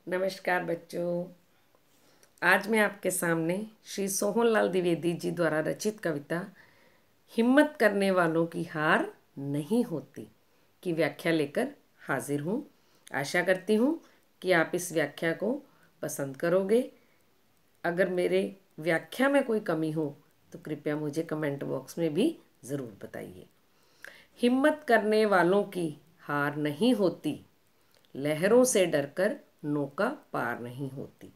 नमस्कार बच्चों। आज मैं आपके सामने श्री सोहनलाल द्विवेदी जी द्वारा रचित कविता हिम्मत करने वालों की हार नहीं होती की व्याख्या लेकर हाजिर हूँ। आशा करती हूँ कि आप इस व्याख्या को पसंद करोगे। अगर मेरे व्याख्या में कोई कमी हो तो कृपया मुझे कमेंट बॉक्स में भी ज़रूर बताइए। हिम्मत करने वालों की हार नहीं होती, लहरों से डरकर नौका पार नहीं होती।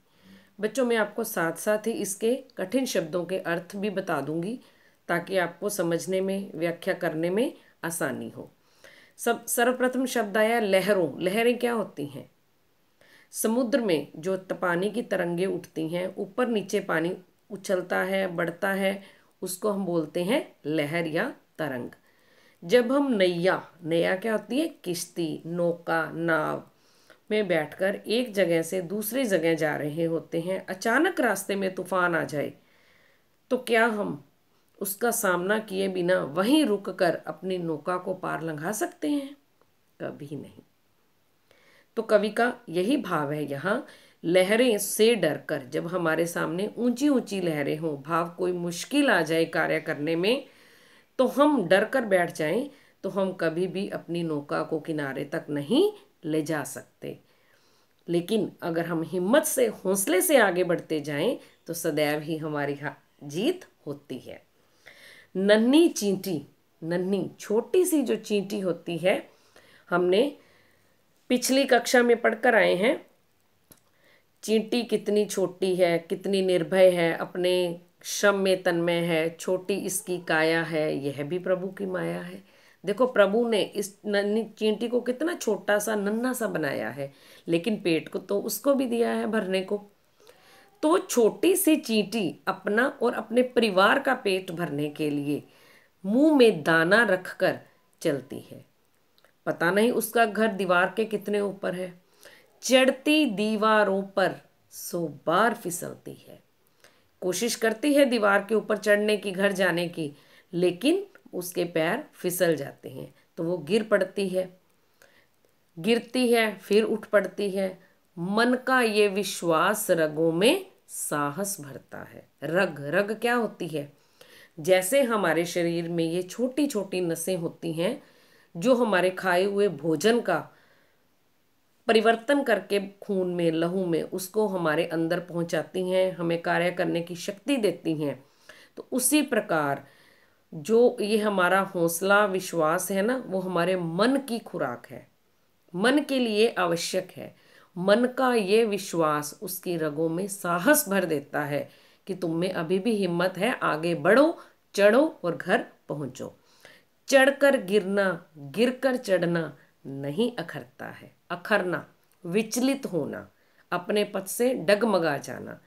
बच्चों, मैं आपको साथ साथ ही इसके कठिन शब्दों के अर्थ भी बता दूंगी ताकि आपको समझने में, व्याख्या करने में आसानी हो। सर्वप्रथम शब्द आया लहरों। लहरें क्या होती हैं? समुद्र में जो पानी की तरंगे उठती हैं, ऊपर नीचे पानी उछलता है, बढ़ता है, उसको हम बोलते हैं लहर या तरंग। जब हम नैया, नैया क्या होती है? किश्ती, नौका, नाव में बैठकर एक जगह से दूसरी जगह जा रहे होते हैं, अचानक रास्ते में तूफान आ जाए तो क्या हम उसका सामना किए बिना वहीं रुककर अपनी नौका को पार लंघा सकते हैं? कभी नहीं। तो कवि का यही भाव है यहाँ। लहरें से डरकर, जब हमारे सामने ऊंची ऊंची लहरें हों, भाव कोई मुश्किल आ जाए कार्य करने में, तो हम डर कर बैठ जाएं तो हम कभी भी अपनी नौका को किनारे तक नहीं ले जा सकते। लेकिन अगर हम हिम्मत से, हौसले से आगे बढ़ते जाएं तो सदैव ही हमारी जीत होती है। नन्ही चींटी, नन्ही छोटी सी जो चींटी होती है, हमने पिछली कक्षा में पढ़कर आए हैं। चींटी कितनी छोटी है, कितनी निर्भय है, अपने श्रम में तन्मय है, छोटी इसकी काया है, यह भी प्रभु की माया है। देखो, प्रभु ने इस नन्ही चींटी को कितना छोटा सा, नन्हा सा बनाया है, लेकिन पेट को तो उसको भी दिया है भरने को। तो छोटी सी चींटी अपना और अपने परिवार का पेट भरने के लिए मुंह में दाना रखकर चलती है। पता नहीं उसका घर दीवार के कितने ऊपर है। चढ़ती दीवारों पर 100 बार फिसलती है। कोशिश करती है दीवार के ऊपर चढ़ने की, घर जाने की, लेकिन उसके पैर फिसल जाते हैं तो वो गिर पड़ती है। गिरती है, फिर उठ पड़ती है। मन का ये विश्वास रगों में साहस भरता है। रग, रग क्या होती है? जैसे हमारे शरीर में ये छोटी छोटी नसें होती हैं जो हमारे खाए हुए भोजन का परिवर्तन करके खून में, लहू में उसको हमारे अंदर पहुंचाती हैं, हमें कार्य करने की शक्ति देती हैं। तो उसी प्रकार जो ये हमारा हौसला, विश्वास है ना, वो हमारे मन की खुराक है, मन के लिए आवश्यक है। मन का ये विश्वास उसकी रगों में साहस भर देता है कि तुम में अभी भी हिम्मत है, आगे बढ़ो, चढ़ो और घर पहुंचो। चढ़कर गिरना, गिरकर चढ़ना नहीं अखरता है। अखरना, विचलित होना, अपने पथ से डगमगा जाना।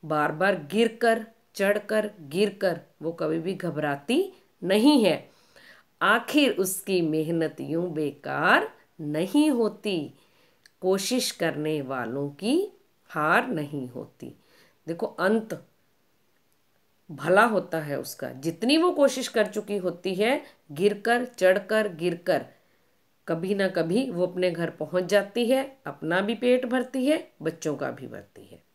बार बार गिरकर, चढ़कर, गिरकर वो कभी भी घबराती नहीं है। आखिर उसकी मेहनत यूं बेकार नहीं होती, कोशिश करने वालों की हार नहीं होती। देखो, अंत भला होता है उसका। जितनी वो कोशिश कर चुकी होती है, गिरकर, चढ़कर, गिरकर, कभी ना कभी वो अपने घर पहुंच जाती है, अपना भी पेट भरती है, बच्चों का भी भरती है।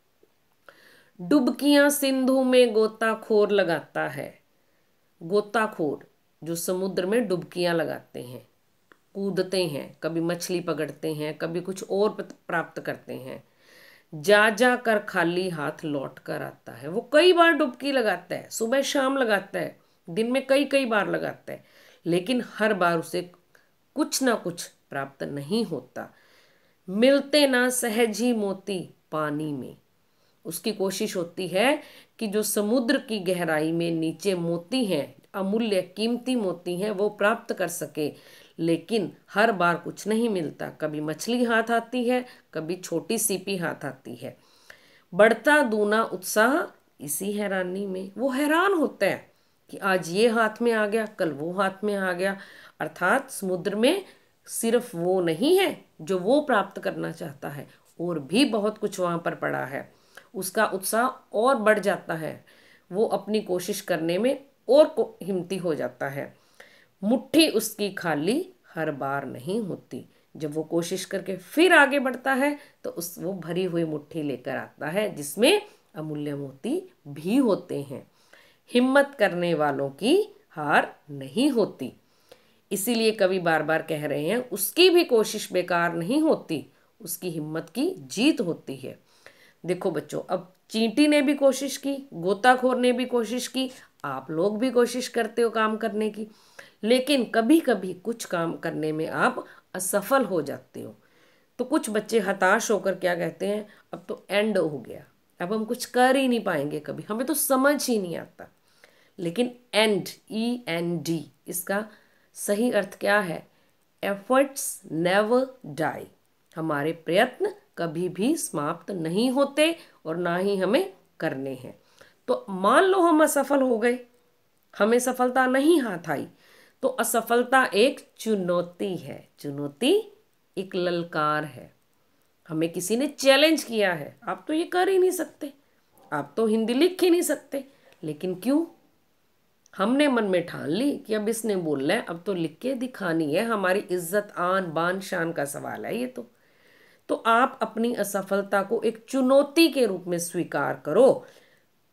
डुबकियां सिंधु में गोताखोर लगाता है। गोताखोर जो समुद्र में डुबकियां लगाते हैं, कूदते हैं, कभी मछली पकड़ते हैं, कभी कुछ और प्राप्त करते हैं, जा जा कर खाली हाथ लौट कर आता है। वो कई बार डुबकी लगाता है, सुबह शाम लगाता है, दिन में कई कई बार लगाता है, लेकिन हर बार उसे कुछ ना कुछ प्राप्त नहीं होता। मिलते ना सहज ही मोती पानी में। उसकी कोशिश होती है कि जो समुद्र की गहराई में नीचे मोती हैं, अमूल्य कीमती मोती हैं, वो प्राप्त कर सके, लेकिन हर बार कुछ नहीं मिलता। कभी मछली हाथ आती है, कभी छोटी सीपी हाथ आती है। बढ़ता दूना उत्साह इसी हैरानी में। वो हैरान होता है कि आज ये हाथ में आ गया, कल वो हाथ में आ गया। अर्थात समुद्र में सिर्फ वो नहीं है जो वो प्राप्त करना चाहता है, और भी बहुत कुछ वहाँ पर पड़ा है। उसका उत्साह और बढ़ जाता है, वो अपनी कोशिश करने में और हिम्मती हो जाता है। मुट्ठी उसकी खाली हर बार नहीं होती। जब वो कोशिश करके फिर आगे बढ़ता है तो वो भरी हुई मुट्ठी लेकर आता है जिसमें अमूल्य मोती भी होते हैं। हिम्मत करने वालों की हार नहीं होती। इसीलिए कवि बार बार कह रहे हैं उसकी भी कोशिश बेकार नहीं होती, उसकी हिम्मत की जीत होती है। देखो बच्चों, अब चींटी ने भी कोशिश की, गोताखोर ने भी कोशिश की, आप लोग भी कोशिश करते हो काम करने की, लेकिन कभी कभी कुछ काम करने में आप असफल हो जाते हो। तो कुछ बच्चे हताश होकर क्या कहते हैं, अब तो एंड हो गया, अब हम कुछ कर ही नहीं पाएंगे, कभी हमें तो समझ ही नहीं आता। लेकिन एंड, END, इसका सही अर्थ क्या है? Efforts never die. हमारे प्रयत्न कभी भी समाप्त नहीं होते और ना ही हमें करने हैं। तो मान लो हम असफल हो गए, हमें सफलता नहीं हाथ आई, तो असफलता एक चुनौती है, चुनौती एक ललकार है। हमें किसी ने चैलेंज किया है, आप तो ये कर ही नहीं सकते, आप तो हिंदी लिख ही नहीं सकते, लेकिन क्यों? हमने मन में ठान ली कि अब इसने बोलना है, अब तो लिख के दिखानी है, हमारी इज्जत आन बान शान का सवाल है ये तो आप अपनी असफलता को एक चुनौती के रूप में स्वीकार करो।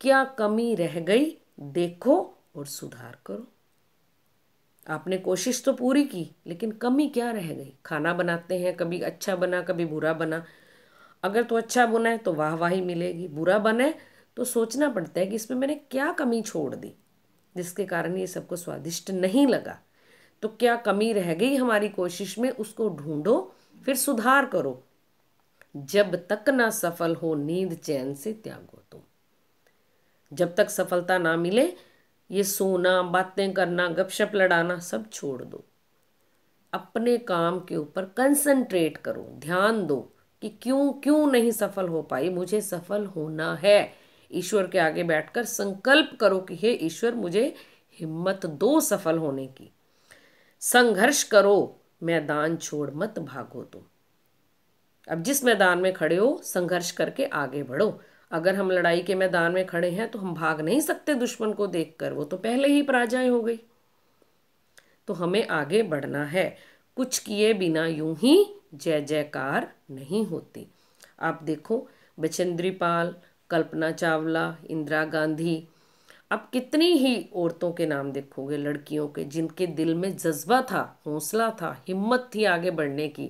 क्या कमी रह गई देखो और सुधार करो। आपने कोशिश तो पूरी की, लेकिन कमी क्या रह गई? खाना बनाते हैं, कभी अच्छा बना कभी बुरा बना। अगर तो अच्छा बना है तो वाहवाही मिलेगी, बुरा बना है तो सोचना पड़ता है कि इसमें मैंने क्या कमी छोड़ दी जिसके कारण ये सबको स्वादिष्ट नहीं लगा। तो क्या कमी रह गई हमारी कोशिश में, उसको ढूंढो, फिर सुधार करो। जब तक ना सफल हो नींद चैन से त्यागो तुम। जब तक सफलता ना मिले ये सोना, बातें करना, गपशप लड़ाना सब छोड़ दो। अपने काम के ऊपर कंसंट्रेट करो, ध्यान दो कि क्यों क्यों नहीं सफल हो पाई, मुझे सफल होना है। ईश्वर के आगे बैठकर संकल्प करो कि हे ईश्वर, मुझे हिम्मत दो सफल होने की। संघर्ष करो, मैदान छोड़ मत भागो तुम। अब जिस मैदान में खड़े हो संघर्ष करके आगे बढ़ो। अगर हम लड़ाई के मैदान में खड़े हैं तो हम भाग नहीं सकते दुश्मन को देखकर, वो तो पहले ही पराजय हो गई। तो हमें आगे बढ़ना है। कुछ किए बिना यूं ही जय जयकार नहीं होती। आप देखो, बचेंद्री पाल, कल्पना चावला, इंदिरा गांधी, आप कितनी ही औरतों के नाम देखोगे, लड़कियों के, जिनके दिल में जज्बा था, हौसला था, हिम्मत थी आगे बढ़ने की,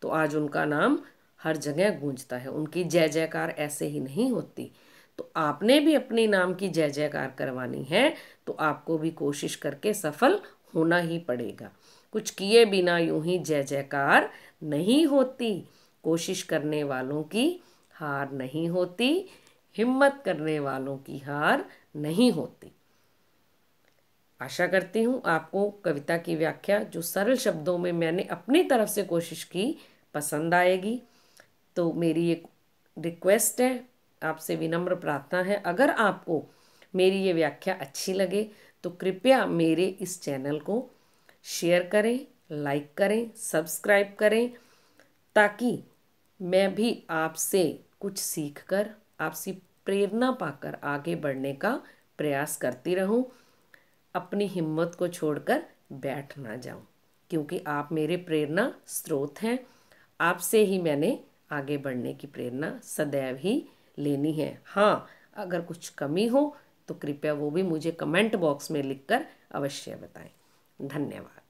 तो आज उनका नाम हर जगह गूंजता है। उनकी जय जयकार ऐसे ही नहीं होती। तो आपने भी अपने नाम की जय जयकार करवानी है तो आपको भी कोशिश करके सफल होना ही पड़ेगा। कुछ किए बिना यूं ही जय जयकार नहीं होती। कोशिश करने वालों की हार नहीं होती, हिम्मत करने वालों की हार नहीं होती। आशा करती हूँ आपको कविता की व्याख्या जो सरल शब्दों में मैंने अपनी तरफ से कोशिश की पसंद आएगी। तो मेरी एक रिक्वेस्ट है, आपसे विनम्र प्रार्थना है, अगर आपको मेरी ये व्याख्या अच्छी लगे तो कृपया मेरे इस चैनल को शेयर करें, लाइक करें, सब्सक्राइब करें, ताकि मैं भी आपसे कुछ सीखकर, आपसी प्रेरणा पाकर आगे बढ़ने का प्रयास करती रहूं। अपनी हिम्मत को छोड़कर बैठ ना जाऊं, क्योंकि आप मेरे प्रेरणा स्रोत हैं। आपसे ही मैंने आगे बढ़ने की प्रेरणा सदैव ही लेनी है। हाँ, अगर कुछ कमी हो तो कृपया वो भी मुझे कमेंट बॉक्स में लिखकर अवश्य बताएं। धन्यवाद।